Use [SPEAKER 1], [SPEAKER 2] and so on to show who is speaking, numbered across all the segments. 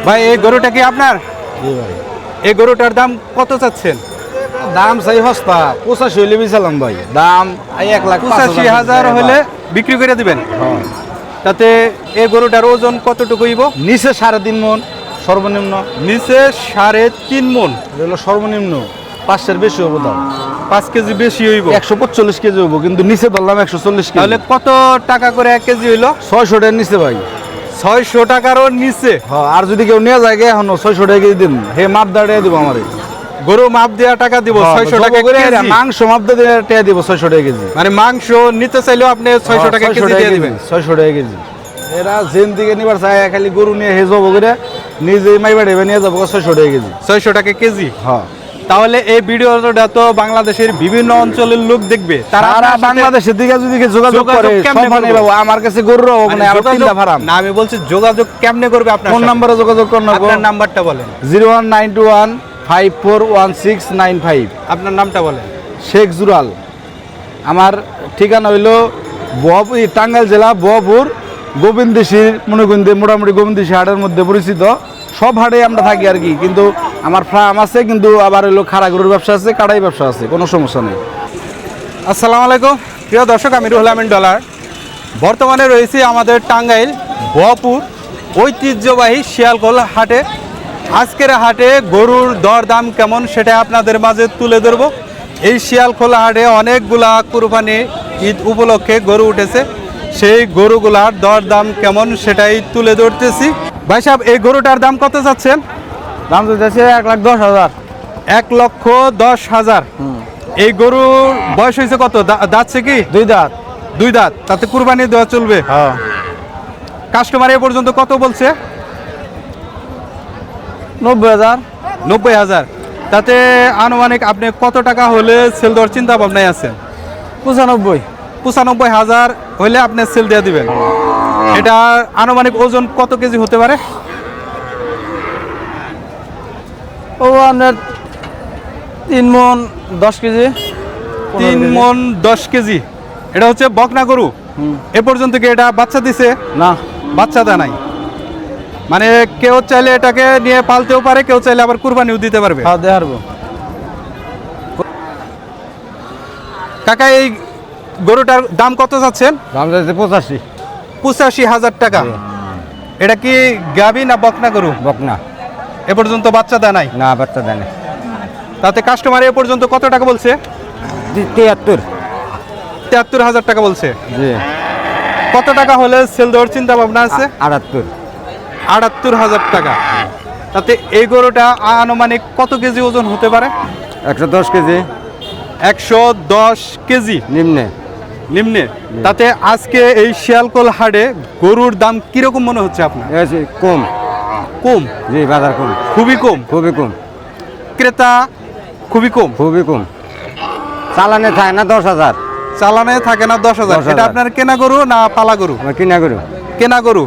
[SPEAKER 1] ভাই এই গরুটা কি আপনার? এই গরুটার দাম কত চাচ্ছেন?
[SPEAKER 2] দাম চাই সস্তা, 85 হইলে বেচালাম ভাই। দাম
[SPEAKER 1] 85,000 হলে বিক্রি করে দিবেন। তাতে এই গরুটার ওজন কতটুকু হইব?
[SPEAKER 2] নিচে 3.5 মন সর্বনিম্ন।
[SPEAKER 1] নিচে 3.5 মন
[SPEAKER 2] হলো সর্বনিম্ন। 5 বেশি হবো দাম,
[SPEAKER 1] 5 কেজি বেশি হইব।
[SPEAKER 2] 145 কেজি হবো, কিন্তু নিচে ধরলাম 140 কেজি।
[SPEAKER 1] তাহলে কত টাকা করে 1 কেজি হইল?
[SPEAKER 2] 600 টাকার নিচে ভাই।
[SPEAKER 1] 600 টাকারও নিচে?
[SPEAKER 2] হ্যাঁ, আর যদি কেউ নিয়ে যায় এখনো 600 টাকা কেজি দিন, হে মাপ দাঁড়িয়ে দিব আমারে।
[SPEAKER 1] গরু মাপ দেওয়া টাকা দিব 600 টাকা কেজি।
[SPEAKER 2] মাংস মাপ দিয়ে টাকা দিব 600 টাকা কেজি।
[SPEAKER 1] মানে মাংস নিতে চাইলেও আপনি 600 টাকা কেজি দিয়ে দিবেন।
[SPEAKER 2] 600 টাকা কেজি। এরা যেন দিকে নিবার চায় খালি গরু নিয়ে হে যাবো করে নিজেই মাইবাড়ে নিয়ে যাবো 600 টাকা কেজি।
[SPEAKER 1] 600 টাকা কেজি।
[SPEAKER 2] হ্যাঁ,
[SPEAKER 1] তাহলে এই ভিডিওটা তো বাংলাদেশের বিভিন্ন অঞ্চলের লোক দেখবে, তারা
[SPEAKER 2] বাংলাদেশের দিকে যদি যোগাযোগ করে সম্মানে বাবু, আমার কাছে গরুর অভাব নাই, আমার তিনটা ফার্ম।
[SPEAKER 1] না, আমি বলছি যোগাযোগ কেমনে করবে? আপনার
[SPEAKER 2] ফোন নম্বরে যোগাযোগ করুন।
[SPEAKER 1] আপনার নাম্বারটা বলেন।
[SPEAKER 2] 01921541695।
[SPEAKER 1] আপনার নামটা বলেন।
[SPEAKER 2] শেখ জুরাল। আমার ঠিকানা হইলো টাঙ্গাইল জেলা বহপুর গোবিন্দেশীর মনোগঞ্জে, মোটামুটি গোবিন্দেশী হাটের মধ্যে পরিচিত। সব হাটে আমরা থাকি আর কি, কিন্তু আমার ফার্ম আছে, কিন্তু আবার হইলো খাড়া গরুর ব্যবসা আছে, কাটাই ব্যবসা আছে, কোনো সমস্যা নেই।
[SPEAKER 1] আসসালামু আলাইকুম প্রিয় দর্শক, আমি রুহুল আমিন ডলার। বর্তমানে রয়েছি আমাদের টাঙ্গাইল বহপুর ঐতিহ্যবাহী শিয়ালকোল হাটে। আজকের হাটে গরুর দর দাম কেমন সেটা আপনাদের মাঝে তুলে ধরবো। এই শিয়ালকোল হাটে অনেকগুলা কুরবানি ঈদ উপলক্ষে গরু উঠেছে, সেই গরুগুলার দর দাম কেমন সেটাই তুলে ধরতেছি। ভাই সাহেব, এই গরুটার দাম কত চাচ্ছেন?
[SPEAKER 2] দাম তো যাচ্ছে 1,10,000।
[SPEAKER 1] 1,10,000। এই গরুর বয়স হয়েছে কত? দাঁতছে কি?
[SPEAKER 2] 2 দাঁত।
[SPEAKER 1] 2 দাঁত। তাতে কুরবানি দেওয়া চলবে?
[SPEAKER 2] হ্যাঁ।
[SPEAKER 1] কাস্টমার এ পর্যন্ত কত বলছে?
[SPEAKER 2] 90,000।
[SPEAKER 1] 90,000। তাতে আনুমানিক আপনি কত টাকা হলে সেল দেওয়ার চিন্তা ভাবনায় আছেন? 95,000 হলে আপনি সেল দিয়ে দিবেন। এটা আনুমানিক ওজন কত কেজি হতে পারে?
[SPEAKER 2] ও আপনার 3 মন 10 কেজি।
[SPEAKER 1] 3 মন 10 কেজি। এটা হচ্ছে বকনা গরু। এ পর্যন্ত কি এটা বাচ্চা দিছে?
[SPEAKER 2] না,
[SPEAKER 1] বাচ্চা দেয় নাই। মানে কেউ চাইলে এটাকে নিয়ে পালতেও পারে, কেউ চাইলে আবার কুরবানিও দিতে পারবে।
[SPEAKER 2] হ্যাঁ, দেখাবো।
[SPEAKER 1] কাকা, এই গরুটার দাম কত যাচ্ছেন?
[SPEAKER 2] দাম যাচ্ছে 85।
[SPEAKER 1] 85,000 টাকা। এটা কি গাভী না বকনা গরু?
[SPEAKER 2] বকনা।
[SPEAKER 1] এ পর্যন্ত বাচ্চা দেয় নাই?
[SPEAKER 2] না, বাচ্চা দেয় না।
[SPEAKER 1] তাতে কাস্টমার এ পর্যন্ত কত টাকা বলছে? 73,000 টাকা বলছে।
[SPEAKER 2] জি।
[SPEAKER 1] কত টাকা হলে সেল দেওয়ার চিন্তা ভাবনা আছে?
[SPEAKER 2] 78।
[SPEAKER 1] 78,000 টাকা। তাতে এই গরুটা আনুমানিক কত কেজি ওজন হতে পারে?
[SPEAKER 2] 110 কেজি
[SPEAKER 1] 110 কেজি
[SPEAKER 2] নিম্নে।
[SPEAKER 1] নিম্নে। তাতে আজকে এই শিয়ালকোল হাটে গরুর দাম কিরকম মনে হচ্ছে আপনার?
[SPEAKER 2] কম।
[SPEAKER 1] কম?
[SPEAKER 2] জি, বাজার কম,
[SPEAKER 1] খুবই কম।
[SPEAKER 2] খুবই কম।
[SPEAKER 1] ক্রেতা খুবই কম।
[SPEAKER 2] খুবই কম। চালানে থাকে না 10,000।
[SPEAKER 1] চালানে থাকে না 10,000। এটা আপনার কেনা গরু না পালা গরু?
[SPEAKER 2] কিনা গরু।
[SPEAKER 1] কেনা গরু।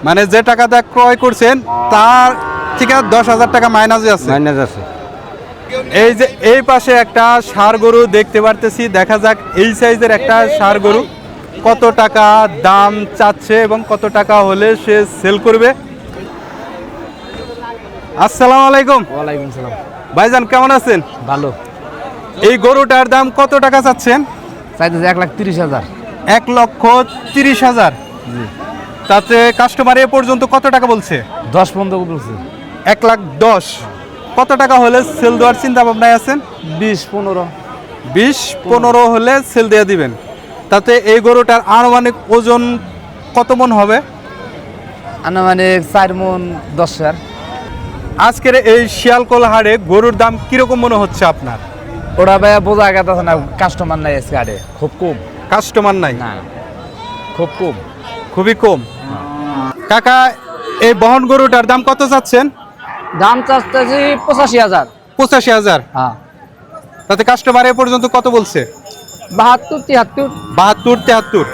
[SPEAKER 1] মানে যে টাকা দিয়ে ক্রয় করছেন তার থেকে 10,000 টাকা মাইনাসে আছে।
[SPEAKER 2] মাইনাস আছে।
[SPEAKER 1] এই যে এই পাশে একটা ষাঁড় গরু দেখতে পারতেছি, দেখা যাক এই সাইজের একটা ষাঁড় গরু কত টাকা দাম চাচ্ছে এবং কত টাকা হলে সে সেল করবে। আসসালামু আলাইকুম।
[SPEAKER 2] ওয়ালাইকুম সালাম।
[SPEAKER 1] ভাইজান, কেমন আছেন?
[SPEAKER 2] ভালো।
[SPEAKER 1] এই গরুটার দাম কত টাকা চাচ্ছেন?
[SPEAKER 2] চাইতেছে 1,30,000।
[SPEAKER 1] 1,30,000। তাতে কাস্টমার এ পর্যন্ত কত টাকা বলছে?
[SPEAKER 2] 10 পর্যন্ত বলছে।
[SPEAKER 1] 1,10,000। কত টাকা হলে সেল দেওয়ার চিন্তা ভাবনায় আছেন?
[SPEAKER 2] 20-15।
[SPEAKER 1] 20-15 হলে সেল দিয়ে দিবেন। তাতে এই গরুটার আনুমানিক ওজন কত মন হবে?
[SPEAKER 2] আনুমানিক 4 মন 10,000।
[SPEAKER 1] আজকের এই শিয়ালকোল হাটে গরুর দাম কিরকম মনে হচ্ছে আপনার?
[SPEAKER 2] ওরা ভাই বোঝা গেছে না, কাস্টমার নাই আজকে হাটে, খুব কম।
[SPEAKER 1] কাস্টমার নাই?
[SPEAKER 2] না, খুব কম,
[SPEAKER 1] খুবই কম। কাকা, এই বহন গরুটার দাম কত চাচ্ছেন?
[SPEAKER 2] দাম চাচ্ছি 85,000।
[SPEAKER 1] 85,000।
[SPEAKER 2] হ্যাঁ।
[SPEAKER 1] তাতে কাস্টমার এ পর্যন্ত কত বলছে?
[SPEAKER 2] 72-73।
[SPEAKER 1] 72-73।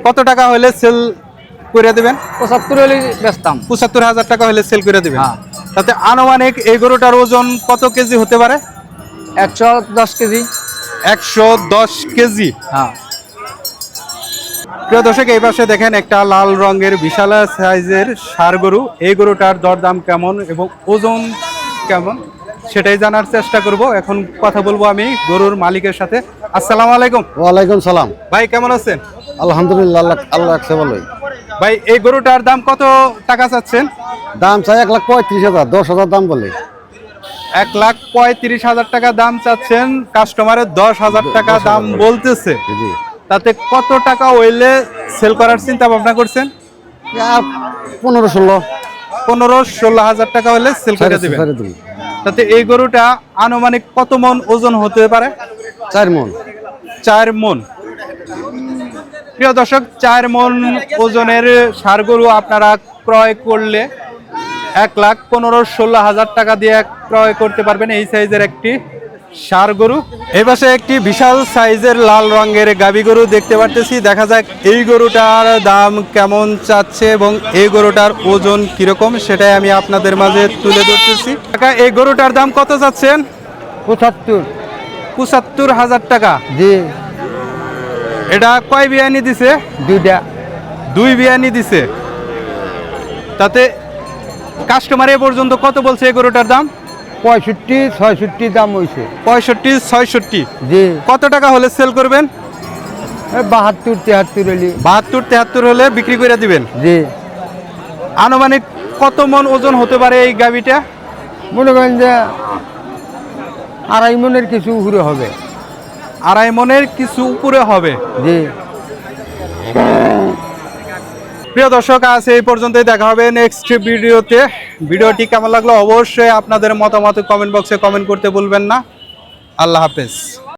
[SPEAKER 1] কত টাকা হলে সেল করে দেবেন?
[SPEAKER 2] 75 হলে বেচতাম।
[SPEAKER 1] 75,000 টাকা হলে সেল করে দেবেন। তাতে আনুমানিক এই গরুটার ওজন কত কেজি হতে পারে?
[SPEAKER 2] 110 কেজি।
[SPEAKER 1] 110 কেজি।
[SPEAKER 2] হ্যাঁ।
[SPEAKER 1] প্রিয় দর্শক, এই পাশে দেখেন একটা লাল রঙের বিশাল সাইজের ষাঁড় গরু। এই গরুটার দরদাম কেমন এবং ওজন কেমন সেটাই জানার চেষ্টা করব। এখন কথা বলবো আমি গরুর মালিকের সাথে। আসসালামু আলাইকুম।
[SPEAKER 3] ওয়ালাইকুম সালাম।
[SPEAKER 1] ভাই কেমন আছেন?
[SPEAKER 3] আলহামদুলিল্লাহ, আল্লাহ রাখছে ভালোই।
[SPEAKER 1] ভাই এই গরুটার দাম কত টাকা চাচ্ছেন?
[SPEAKER 3] দাম চাই 1,35,000, 10,000 দাম বলে।
[SPEAKER 1] 1,35,000 টাকা দাম চাচ্ছেন, কাস্টমারের 10,000 টাকা দাম বলতেছে।
[SPEAKER 3] জি,
[SPEAKER 1] তাতে কত টাকা হইলে সেল করার চিন্তা ভাবনা করছেন?
[SPEAKER 3] 15-16
[SPEAKER 1] 15-16 হাজার টাকা হলে সেল করে দিবেন। তাতে এই গরুটা আনুমানিক কত মন ওজন হতে পারে?
[SPEAKER 3] 4 মন।
[SPEAKER 1] 4 মন। প্রিয় দর্শক, 4 মন ওজনের ষাঁড় গরু আপনারা ক্রয় করলে 1,15-16 টাকা দিয়ে ক্রয় করতে পারবেন এই সাইজের একটি ষাঁড় গরু। এই পাশে একটি বিশাল সাইজের লাল রঙের গাভী গরু দেখতে পারতেছি। দেখা যাক এই গরুটার দাম কেমন চাচ্ছে এবং এই গরুটার ওজন কিরকম সেটাই আমি আপনাদের মাঝে তুলে ধরতেছি। কাকা, এই গরুটার দাম কত চাচ্ছেন? 75,000 টাকা।
[SPEAKER 3] জি,
[SPEAKER 1] এটা কয় বিয়ানি দিছে?
[SPEAKER 3] 2টা।
[SPEAKER 1] 2 বিয়ানি দিছে। তাতে কাস্টমার এ পর্যন্ত কত বলছে এই গরুটার দাম?
[SPEAKER 3] 65-66 দাম হয়েছে।
[SPEAKER 1] 65-66।
[SPEAKER 3] জি,
[SPEAKER 1] কত টাকা হলে সেল করবেন?
[SPEAKER 3] 72-73 হলি।
[SPEAKER 1] 72-73 হলে বিক্রি করে দিবেন।
[SPEAKER 3] জি,
[SPEAKER 1] আনুমানিক কত মন ওজন হতে পারে এই গাভিটা?
[SPEAKER 3] মনে করেন যে 2.5 মনের কিছু উপরে হবে।
[SPEAKER 1] 2.5 মনের কিছু উপরে হবে।
[SPEAKER 3] জি,
[SPEAKER 1] প্রিয় দর্শক, আজ এই পর্যন্তই। দেখা হবে নেক্সট ভিডিওতে। ভিডিওটি কেমন লাগলো অবশ্যই আপনাদের মতামত কমেন্ট বক্সে কমেন্ট করতে ভুলবেন না। আল্লাহ হাফেজ।